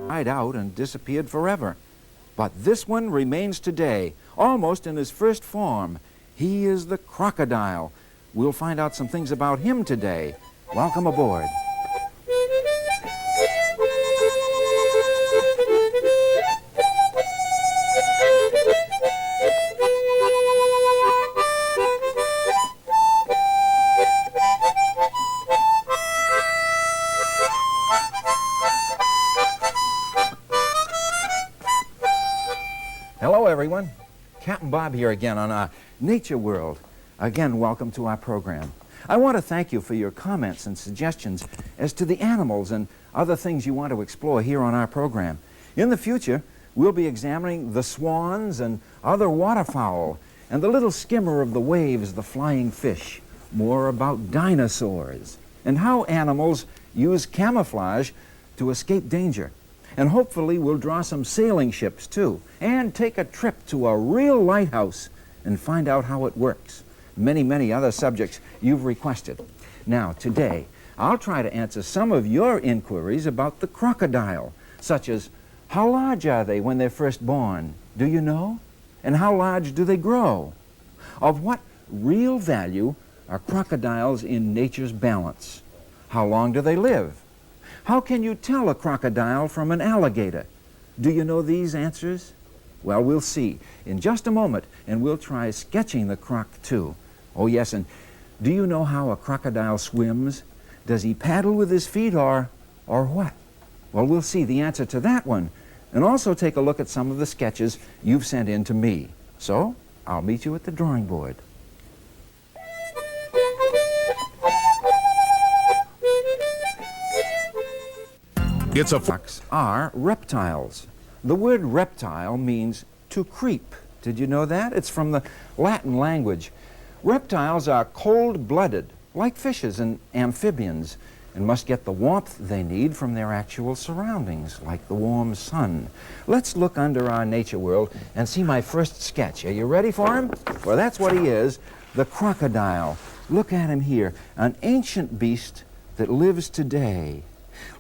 died out and disappeared forever. But this one remains today, almost in his first form. He is the crocodile. We'll find out some things about him today. Welcome aboard. Hello, everyone. Captain Bob here again on our Nature World. Again, welcome to our program. I want to thank you for your comments and suggestions as to the animals and other things you want to explore here on our program. In the future, we'll be examining the swans and other waterfowl and the little skimmer of the waves, the flying fish, more about dinosaurs and how animals use camouflage to escape danger. And hopefully we'll draw some sailing ships too, and take a trip to a real lighthouse and find out how it works. Many, many other subjects you've requested. Now, today, I'll try to answer some of your inquiries about the crocodile, such as, how large are they when they're first born? Do you know? And how large do they grow? Of what real value are crocodiles in nature's balance? How long do they live? How can you tell a crocodile from an alligator? Do you know these answers? Well, we'll see in just a moment, and we'll try sketching the croc too. Oh yes, and do you know how a crocodile swims? Does he paddle with his feet or what? Well, we'll see the answer to that one, and also take a look at some of the sketches you've sent in to me. So, I'll meet you at the drawing board. Crocs are reptiles. The word reptile means to creep. Did you know that? It's from the Latin language. Reptiles are cold-blooded, like fishes and amphibians, and must get the warmth they need from their actual surroundings, like the warm sun. Let's look under our nature world and see my first sketch. Are you ready for him? Well, that's what he is, the crocodile. Look at him here, an ancient beast that lives today.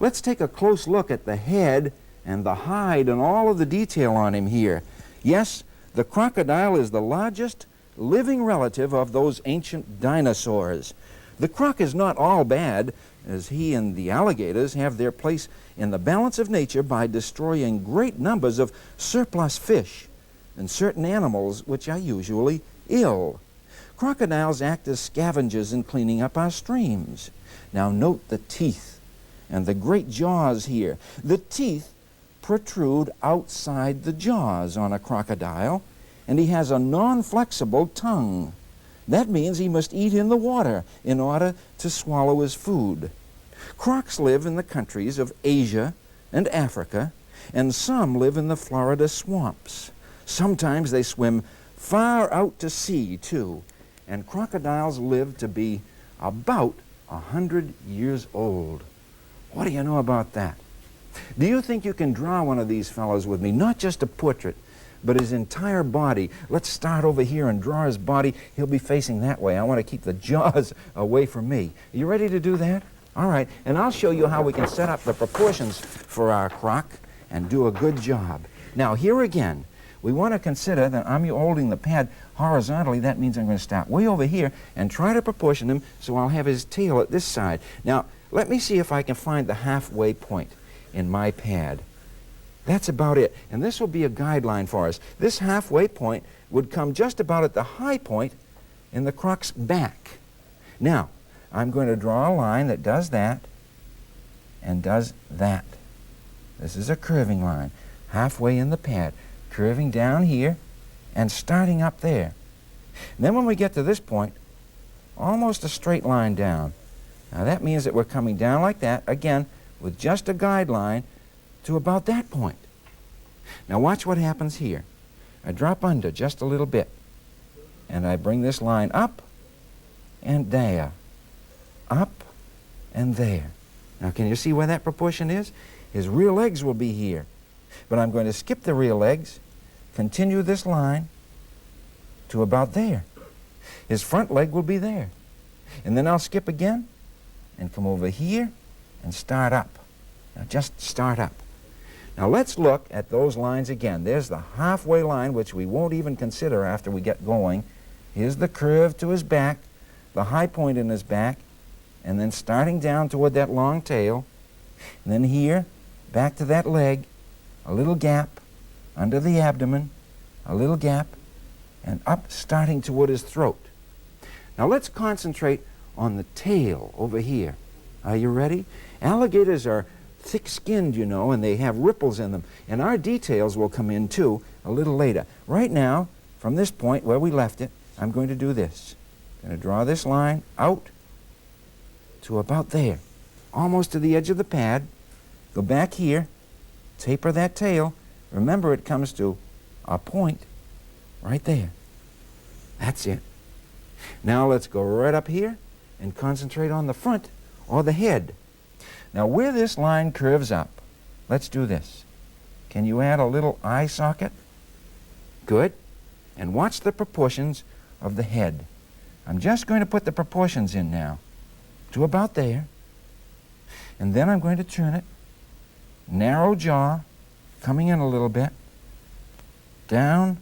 Let's take a close look at the head and the hide and all of the detail on him here. Yes, the crocodile is the largest living relative of those ancient dinosaurs. The croc is not all bad, as he and the alligators have their place in the balance of nature by destroying great numbers of surplus fish and certain animals which are usually ill. Crocodiles act as scavengers in cleaning up our streams. Now note the teeth and the great jaws here. The teeth protrude outside the jaws on a crocodile, and he has a non-flexible tongue. That means he must eat in the water in order to swallow his food. Crocs live in the countries of Asia and Africa, and some live in the Florida swamps. Sometimes they swim far out to sea, too, and crocodiles live to be about 100 years old. What do you know about that? Do you think you can draw one of these fellows with me? Not just a portrait, but his entire body. Let's start over here and draw his body. He'll be facing that way. I want to keep the jaws away from me. Are you ready to do that? All right, and I'll show you how we can set up the proportions for our croc and do a good job. Now, here again, we want to consider that I'm holding the pad horizontally. That means I'm going to start way over here and try to proportion him so I'll have his tail at this side. Now, let me see if I can find the halfway point in my pad. That's about it, and this will be a guideline for us. This halfway point would come just about at the high point in the croc's back. Now, I'm going to draw a line that does that and does that. This is a curving line, halfway in the pad, curving down here and starting up there. And then when we get to this point, almost a straight line down. Now that means that we're coming down like that, again, with just a guideline to about that point. Now watch what happens here. I drop under just a little bit, and I bring this line up and there, up and there. Now can you see where that proportion is? His rear legs will be here, but I'm going to skip the rear legs, continue this line to about there. His front leg will be there, and then I'll skip again and come over here and start up. Now just start up. Now let's look at those lines again. There's the halfway line, which we won't even consider after we get going. Here's the curve to his back, the high point in his back, and then starting down toward that long tail. And then here, back to that leg, a little gap under the abdomen, a little gap, and up starting toward his throat. Now let's concentrate on the tail over here. Are you ready? Alligators are thick-skinned, you know, and they have ripples in them. And our details will come in, too, a little later. Right now, from this point where we left it, I'm going to do this. I'm going to draw this line out to about there, almost to the edge of the pad. Go back here, taper that tail. Remember, it comes to a point right there. That's it. Now let's go right up here and concentrate on the front or the head. Now where this line curves up, let's do this. Can you add a little eye socket? Good. And watch the proportions of the head. I'm just going to put the proportions in now to about there. And then I'm going to turn it. Narrow jaw, coming in a little bit. Down,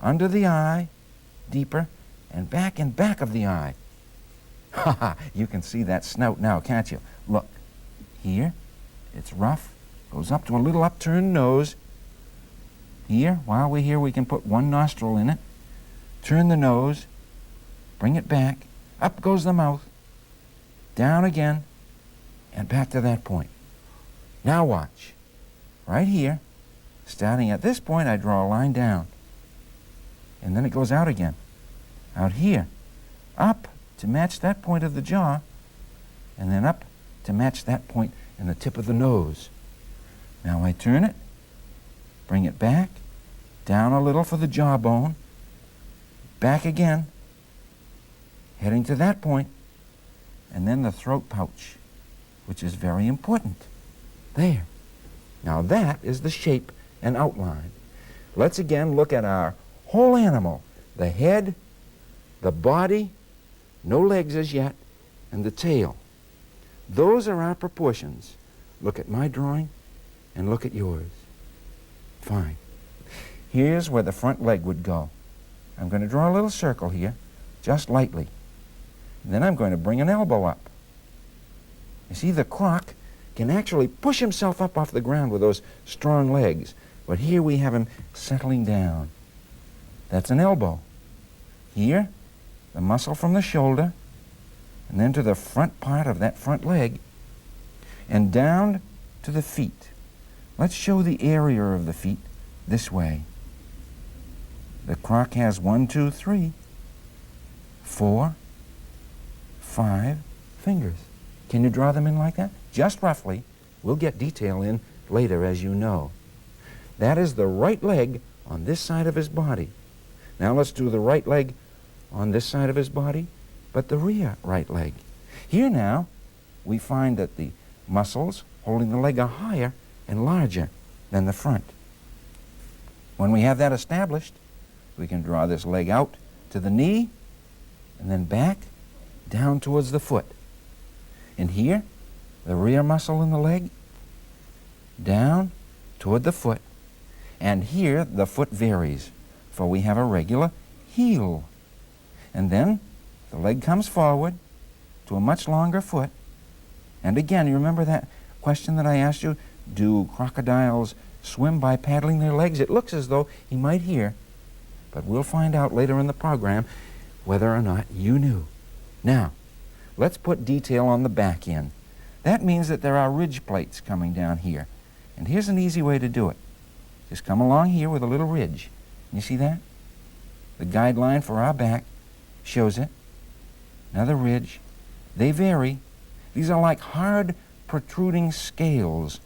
under the eye, deeper, and back in back of the eye. Ha ha! You can see that snout now, can't you? Look. Here, it's rough, goes up to a little upturned nose. Here, while we're here, we can put one nostril in it. Turn the nose, bring it back, up goes the mouth, down again, and back to that point. Now watch. Right here, starting at this point, I draw a line down. And then it goes out again. Out here, up to match that point of the jaw, and then up to match that point in the tip of the nose. Now I turn it, bring it back, down a little for the jawbone, back again, heading to that point, and then the throat pouch, which is very important. There. Now that is the shape and outline. Let's again look at our whole animal. The head, the body, no legs as yet, and the tail. Those are our proportions. Look at my drawing and look at yours. Fine. Here's where the front leg would go. I'm going to draw a little circle here, just lightly. And then I'm going to bring an elbow up. You see, the croc can actually push himself up off the ground with those strong legs. But here we have him settling down. That's an elbow. Here, the muscle from the shoulder, and then to the front part of that front leg, and down to the feet. Let's show the area of the feet this way. The croc has 1, 2, 3, 4, 5 fingers. Can you draw them in like that? Just roughly. We'll get detail in later, as you know. That is the right leg on this side of his body. Now let's do the right leg on this side of his body, but the rear right leg. Here now, we find that the muscles holding the leg are higher and larger than the front. When we have that established, we can draw this leg out to the knee and then back down towards the foot. And here, the rear muscle in the leg, down toward the foot. And here, the foot varies, for we have a regular heel. And then the leg comes forward to a much longer foot. And again, you remember that question that I asked you? Do crocodiles swim by paddling their legs? It looks as though he might here, but we'll find out later in the program whether or not you knew. Now, let's put detail on the back end. That means that there are ridge plates coming down here. And here's an easy way to do it. Just come along here with a little ridge. You see that? The guideline for our back shows it. Another ridge. They vary. These are like hard protruding scales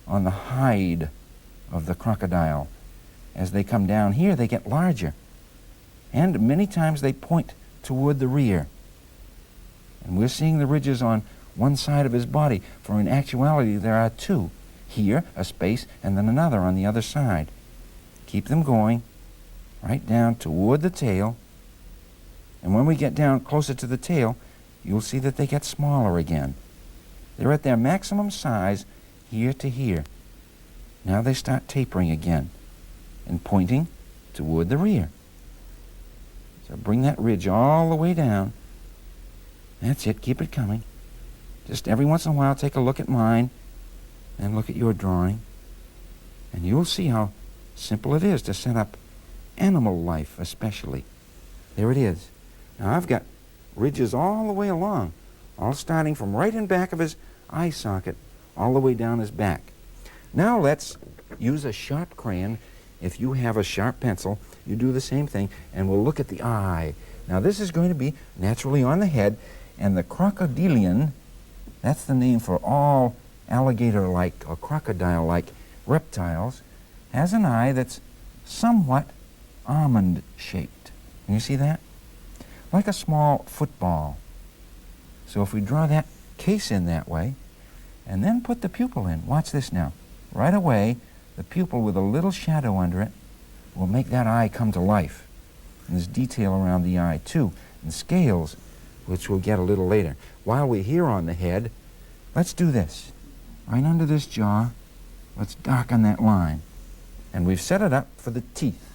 on the hide of the crocodile. As they come down here, they get larger. And many times they point toward the rear. And we're seeing the ridges on one side of his body, for in actuality there are two. Here, a space, and then another on the other side. Keep them going right down toward the tail. And when we get down closer to the tail, you'll see that they get smaller again. They're at their maximum size here to here. Now they start tapering again and pointing toward the rear. So bring that ridge all the way down. That's it. Keep it coming. Just every once in a while take a look at mine and look at your drawing. And you'll see how simple it is to set up animal life especially. There it is. Now I've got ridges all the way along, all starting from right in back of his eye socket, all the way down his back. Now let's use a sharp crayon. If you have a sharp pencil, you do the same thing, and we'll look at the eye. Now this is going to be naturally on the head, and the crocodilian, that's the name for all alligator-like or crocodile-like reptiles, has an eye that's somewhat almond-shaped. Can you see that? Like a small football. So if we draw that case in that way, and then put the pupil in, watch this now. Right away, the pupil with a little shadow under it will make that eye come to life. And there's detail around the eye too, and scales, which we'll get a little later. While we're here on the head, let's do this. Right under this jaw, let's darken that line. And we've set it up for the teeth.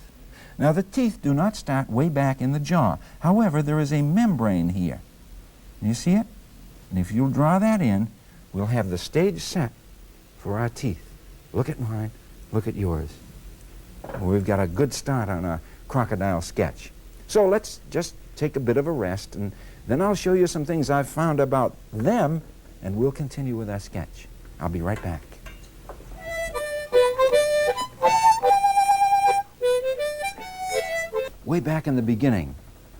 Now the teeth do not start way back in the jaw. However, there is a membrane here. You see it? And if you'll draw that in, we'll have the stage set for our teeth. Look at mine, look at yours. We've got a good start on our crocodile sketch. So let's just take a bit of a rest, and then I'll show you some things I've found about them, and we'll continue with our sketch. I'll be right back. Way back in the beginning,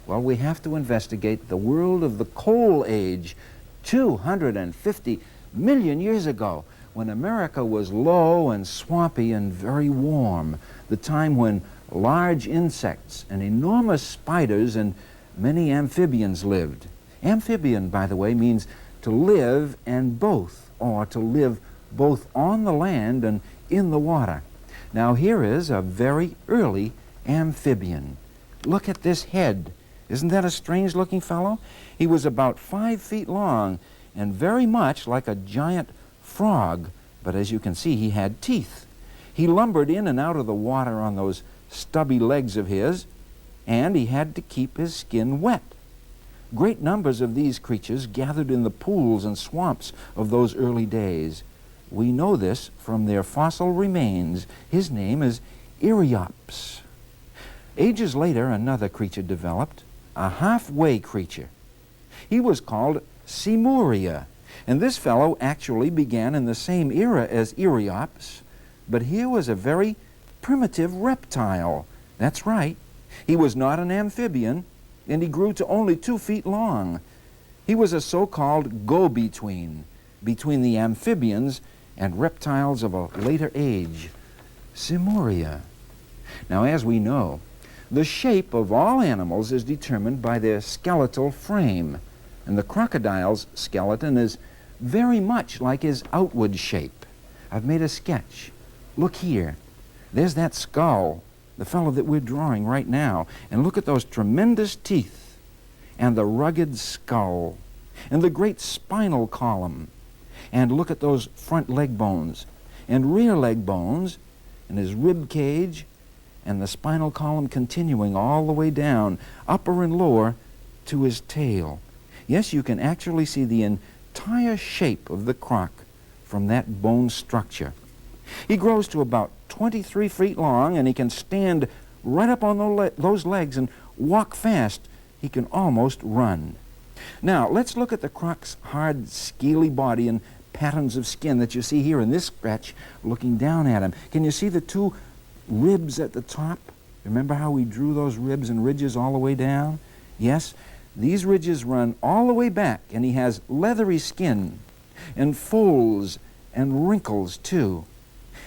well, we have to investigate the world of the Coal Age, 250 million years ago, when America was low and swampy and very warm, the time when large insects and enormous spiders and many amphibians lived. Amphibian, by the way, means to live and both, or to live both on the land and in the water. Now here is a very early amphibian. Look at this head. Isn't that a strange-looking fellow? He was about 5 feet long and very much like a giant frog, but as you can see, he had teeth. He lumbered in and out of the water on those stubby legs of his, and he had to keep his skin wet. Great numbers of these creatures gathered in the pools and swamps of those early days. We know this from their fossil remains. His name is Eriops. Ages later, another creature developed, a halfway creature. He was called Simuria, and this fellow actually began in the same era as Eriops, but here was a very primitive reptile. That's right. He was not an amphibian, and he grew to only 2 feet long. He was a so-called go-between, between the amphibians and reptiles of a later age. Simuria. Now, as we know, the shape of all animals is determined by their skeletal frame, and the crocodile's skeleton is very much like his outward shape. I've made a sketch. Look here. There's that skull, the fellow that we're drawing right now, and look at those tremendous teeth, and the rugged skull, and the great spinal column, and look at those front leg bones, and rear leg bones, and his rib cage, and the spinal column continuing all the way down, upper and lower, to his tail. Yes, you can actually see the entire shape of the croc from that bone structure. He grows to about 23 feet long, and he can stand right up on those legs and walk fast. He can almost run. Now, let's look at the croc's hard, scaly body and patterns of skin that you see here in this sketch looking down at him. Can you see the two ribs at the top? Remember how we drew those ribs and ridges all the way down? Yes, these ridges run all the way back, and he has leathery skin and folds and wrinkles too.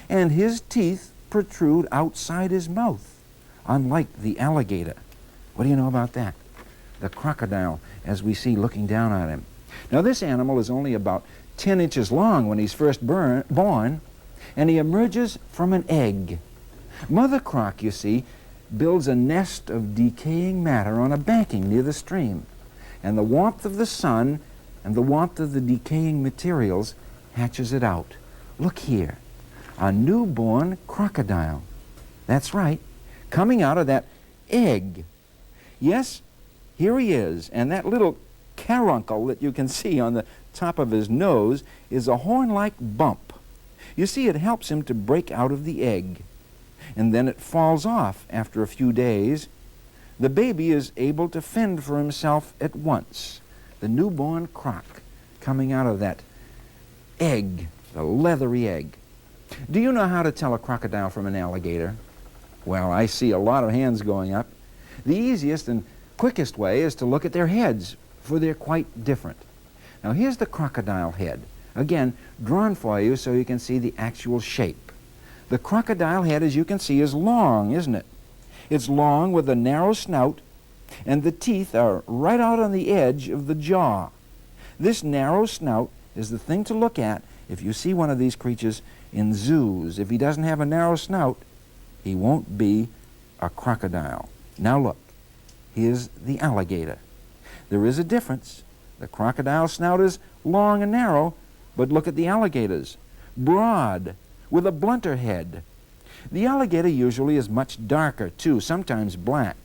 And his teeth protrude outside his mouth, unlike the alligator. What do you know about that? The crocodile, as we see looking down at him. Now, this animal is only about 10 inches long when he's first born, and he emerges from an egg. Mother croc, you see, builds a nest of decaying matter on a banking near the stream, and the warmth of the sun and the warmth of the decaying materials hatches it out. Look here. A newborn crocodile. That's right, coming out of that egg. Yes, here he is, and that little caruncle that you can see on the top of his nose is a horn-like bump. You see, it helps him to break out of the egg, and then it falls off after a few days. The baby is able to fend for himself at once. The newborn croc coming out of that egg, the leathery egg. Do you know how to tell a crocodile from an alligator? Well, I see a lot of hands going up. The easiest and quickest way is to look at their heads, for they're quite different. Now here's the crocodile head, again drawn for you so you can see the actual shape. The crocodile head, as you can see, is long, isn't it? It's long with a narrow snout, and the teeth are right out on the edge of the jaw. This narrow snout is the thing to look at if you see one of these creatures in zoos. If he doesn't have a narrow snout, he won't be a crocodile. Now look, here's the alligator. There is a difference. The crocodile snout is long and narrow, but look at the alligators. Broad, with a blunter head. The alligator usually is much darker too, sometimes black,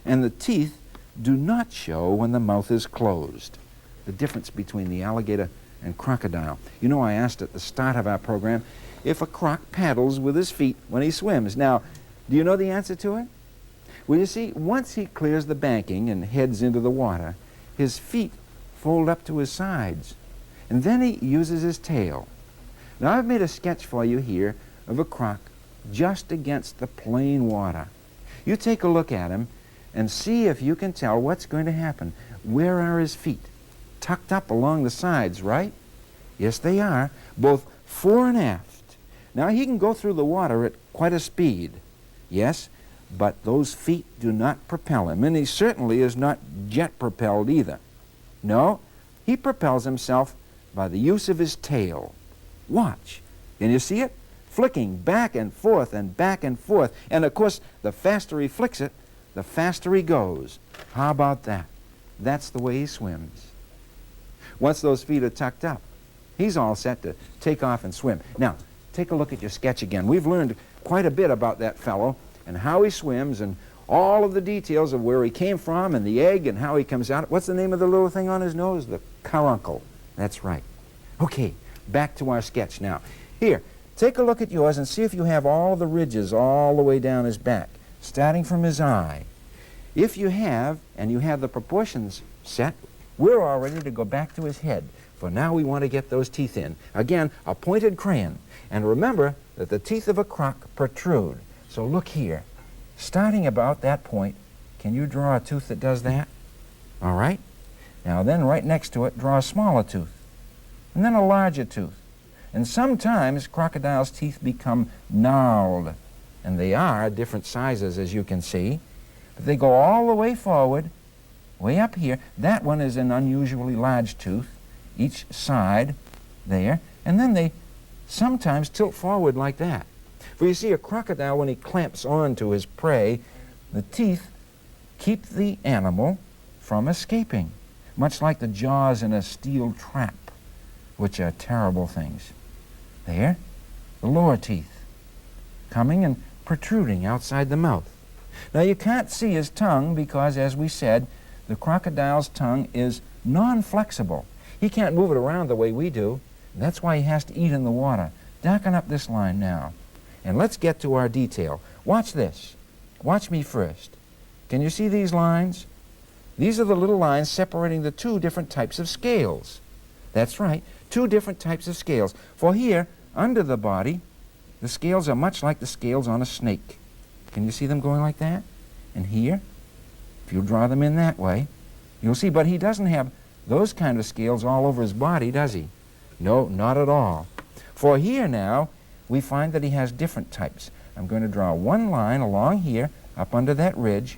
and the teeth do not show when the mouth is closed. The difference between the alligator and crocodile. You know, I asked at the start of our program if a croc paddles with his feet when he swims. Now, do you know the answer to it? Well, you see, once he clears the banking and heads into the water, his feet fold up to his sides, and then he uses his tail. Now, I've made a sketch for you here of a croc just against the plain water. You take a look at him and see if you can tell what's going to happen. Where are his feet? Tucked up along the sides, right? Yes, they are, both fore and aft. Now, he can go through the water at quite a speed, yes, but those feet do not propel him, and he certainly is not jet-propelled either. No, he propels himself by the use of his tail. Watch. Can you see it? Flicking back and forth and back and forth. And, of course, the faster he flicks it, the faster he goes. How about that? That's the way he swims. Once those feet are tucked up, he's all set to take off and swim. Now, take a look at your sketch again. We've learned quite a bit about that fellow and how he swims and all of the details of where he came from and the egg and how he comes out. What's the name of the little thing on his nose? The caruncle. That's right. Okay, back to our sketch now. Here, take a look at yours and see if you have all the ridges all the way down his back, starting from his eye. If you have, and you have the proportions set, we're all ready to go back to his head. For now we want to get those teeth in. Again, a pointed crayon. And remember that the teeth of a croc protrude. So look here. Starting about that point, can you draw a tooth that does that? All right. Now then, right next to it, draw a smaller tooth. And then a larger tooth. And sometimes crocodiles' teeth become gnarled. And they are different sizes, as you can see. But they go all the way forward, way up here. That one is an unusually large tooth, each side there. And then they sometimes tilt forward like that. For you see, a crocodile, when he clamps on to his prey, the teeth keep the animal from escaping, much like the jaws in a steel trap, which are terrible things. There, the lower teeth, coming and protruding outside the mouth. Now, you can't see his tongue because, as we said, the crocodile's tongue is non-flexible. He can't move it around the way we do. And that's why he has to eat in the water. Darken up this line now. And let's get to our detail. Watch this. Watch me first. Can you see these lines? These are the little lines separating the two different types of scales. That's right, two different types of scales. For here, under the body, the scales are much like the scales on a snake. Can you see them going like that? And here, if you draw them in that way, you'll see. But he doesn't have those kind of scales all over his body, does he? No, not at all. For here now, we find that he has different types. I'm going to draw one line along here, up under that ridge,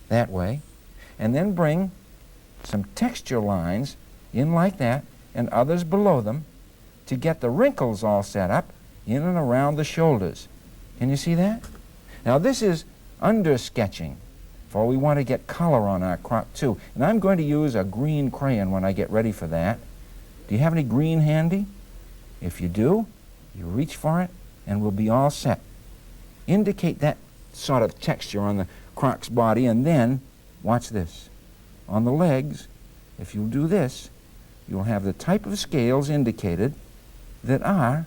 that way, and then bring some texture lines in like that, and others below them, to get the wrinkles all set up in and around the shoulders. Can you see that? Now this is under sketching, for we want to get color on our croc too. And I'm going to use a green crayon when I get ready for that. Do you have any green handy? If you do, you reach for it and we'll be all set. Indicate that sort of texture on the croc's body, and then, watch this. On the legs, if you'll do this, you'll have the type of scales indicated that are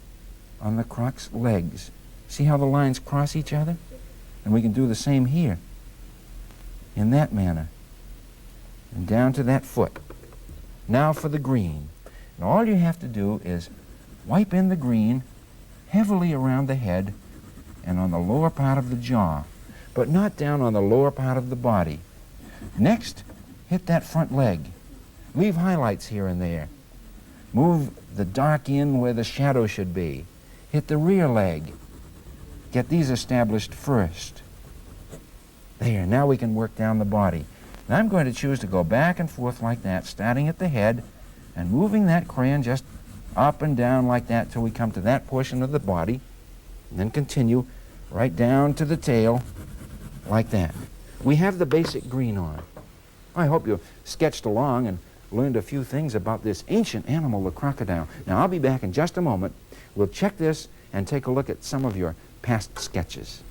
on the croc's legs. See how the lines cross each other? And we can do the same here, in that manner, and down to that foot. Now for the green. And all you have to do is wipe in the green heavily around the head and on the lower part of the jaw, but not down on the lower part of the body. Next, hit that front leg. Leave highlights here and there. Move the dark in where the shadow should be. Hit the rear leg. Get these established first. There, now we can work down the body. Now I'm going to choose to go back and forth like that, starting at the head and moving that crayon just up and down like that till we come to that portion of the body, and then continue right down to the tail like that. We have the basic green on. I hope you sketched along and learned a few things about this ancient animal, the crocodile. Now I'll be back in just a moment. We'll check this and take a look at some of your past sketches.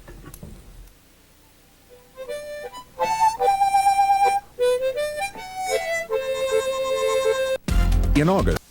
In August,